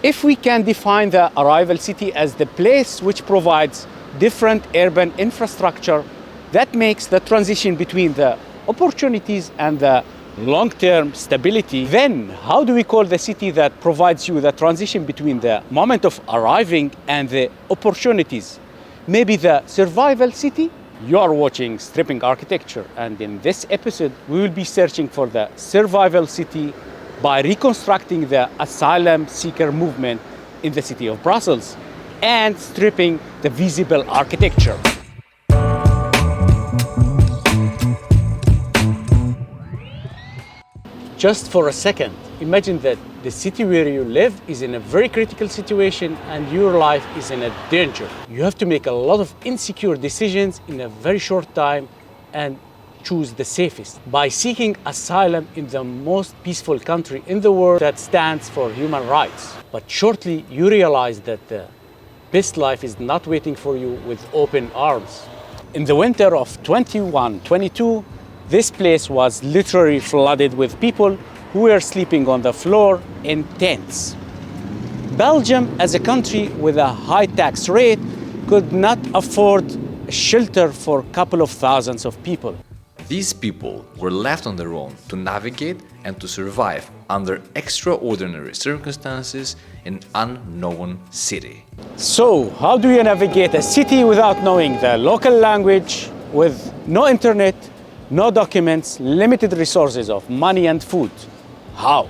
If we can define the arrival city as the place which provides different urban infrastructure that makes the transition between the opportunities and the long-term stability, then how do we call the city that provides you the transition between the moment of arriving and the opportunities? Maybe the survival city? You are watching Stripping Architecture, and in this episode we will be searching for the survival city by reconstructing the asylum seeker movement in the city of Brussels and stripping the visible architecture. Just for a second, imagine that the city where you live is in a very critical situation and your life is in a danger. You have to make a lot of insecure decisions in a very short time and choose the safest by seeking asylum in the most peaceful country in the world that stands for human rights. But shortly you realize that the best life is not waiting for you with open arms. In the winter of 21-22, this place was literally flooded with people who were sleeping on the floor in tents. Belgium, as a country with a high tax rate, could not afford shelter for a couple of thousands of people. These people were left on their own to navigate and to survive under extraordinary circumstances in an unknown city. So, how do you navigate a city without knowing the local language, with no internet, no documents, limited resources of money and food? How?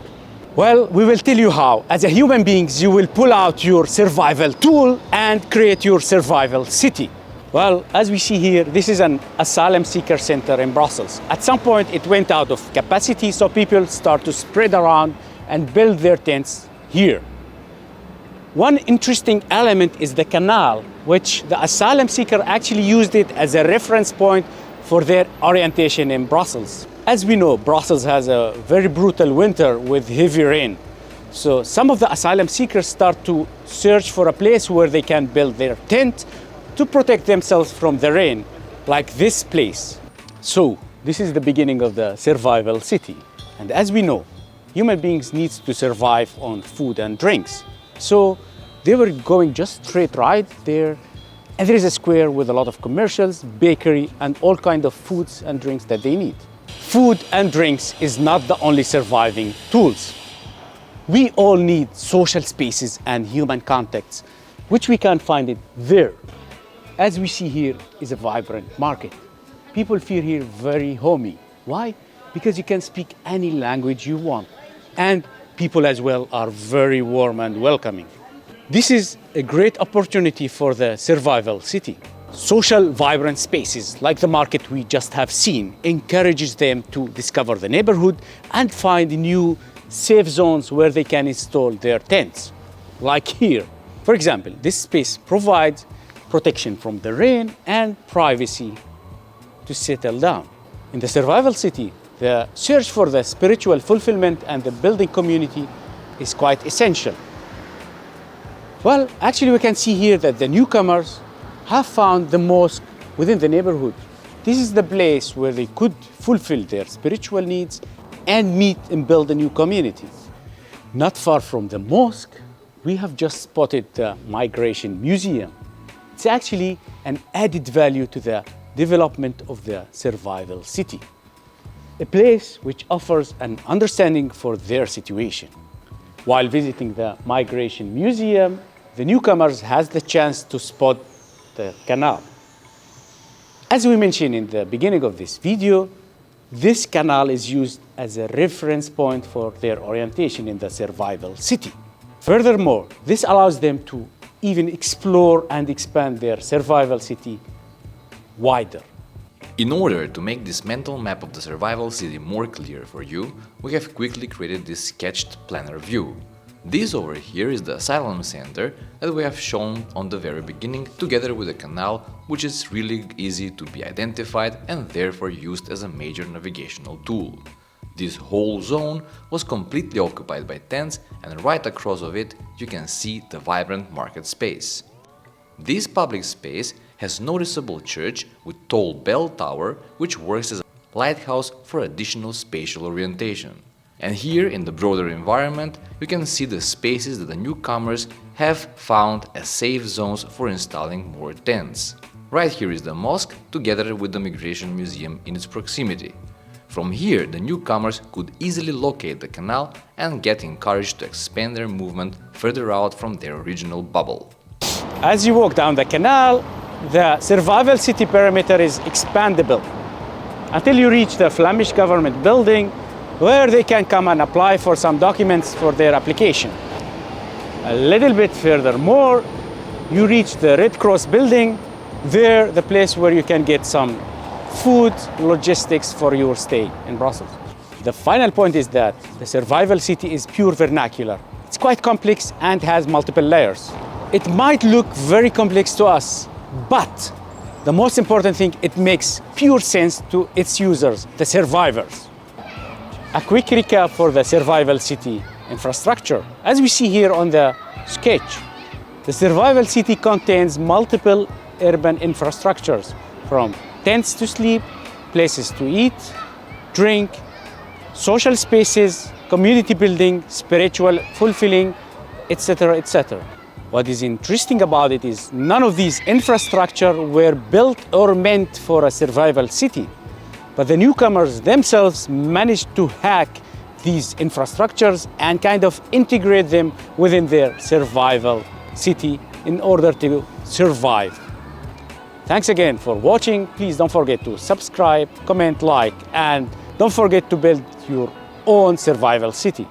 Well, we will tell you how. As a human beings, you will pull out your survival tool and create your survival city. Well, as we see here, this is an asylum seeker center in Brussels. At some point, it went out of capacity, so people start to spread around and build their tents here. One interesting element is the canal, which the asylum seeker actually used it as a reference point for their orientation in Brussels. As we know, Brussels has a very brutal winter with heavy rain. So some of the asylum seekers start to search for a place where they can build their tent to protect themselves from the rain, like this place. So this is the beginning of the survival city. And as we know, human beings need to survive on food and drinks. So they were going just straight right there. And there is a square with a lot of commercials, bakery, and all kinds of foods and drinks that they need. Food and drinks is not the only surviving tools. We all need social spaces and human contacts, which we can find it there. As we see here is a vibrant market. People feel here very homey. Why? Because you can speak any language you want. And people as well are very warm and welcoming. This is a great opportunity for the survival city. Social vibrant spaces like the market we just have seen encourages them to discover the neighborhood and find new safe zones where they can install their tents. Like here. For example, this space provides protection from the rain and privacy to settle down. In the survival city, the search for the spiritual fulfillment and the building community is quite essential. Well, actually we can see here that the newcomers have found the mosque within the neighborhood. This is the place where they could fulfill their spiritual needs and meet and build a new community. Not far from the mosque, we have just spotted the Migration Museum. It's actually an added value to the development of the survival city. A place which offers an understanding for their situation. While visiting the Migration Museum, the newcomers has the chance to spot the canal. As we mentioned in the beginning of this video, this canal is used as a reference point for their orientation in the survival city. Furthermore, this allows them to even explore and expand their survival city wider. In order to make this mental map of the survival city more clear for you, we have quickly created this sketched planar view. This over here is the asylum center that we have shown on the very beginning, together with a canal which is really easy to be identified and therefore used as a major navigational tool. This whole zone was completely occupied by tents, and right across of it you can see the vibrant market space. This public space has noticeable church with tall bell tower which works as a lighthouse for additional spatial orientation. And here in the broader environment, you can see the spaces that the newcomers have found as safe zones for installing more tents. Right here is the mosque, together with the Migration Museum in its proximity. From here, the newcomers could easily locate the canal and get encouraged to expand their movement further out from their original bubble. As you walk down the canal, the survival city perimeter is expandable until you reach the Flemish government building, where they can come and apply for some documents for their application. A little bit further more, you reach the Red Cross building, there the place where you can get some food logistics for your stay in Brussels. The final point is that the survival city is pure vernacular. It's quite complex and has multiple layers. It might look very complex to us, but the most important thing, it makes pure sense to its users, the survivors. A quick recap for the survival city infrastructure. As we see here on the sketch, the survival city contains multiple urban infrastructures, from tents to sleep, places to eat, drink, social spaces, community building, spiritual fulfilling, etc., etc. What is interesting about it is none of these infrastructure were built or meant for a survival city, but the newcomers themselves managed to hack these infrastructures and kind of integrate them within their survival city in order to survive. Thanks again for watching. Please don't forget to subscribe, comment, like, and don't forget to build your own survival city.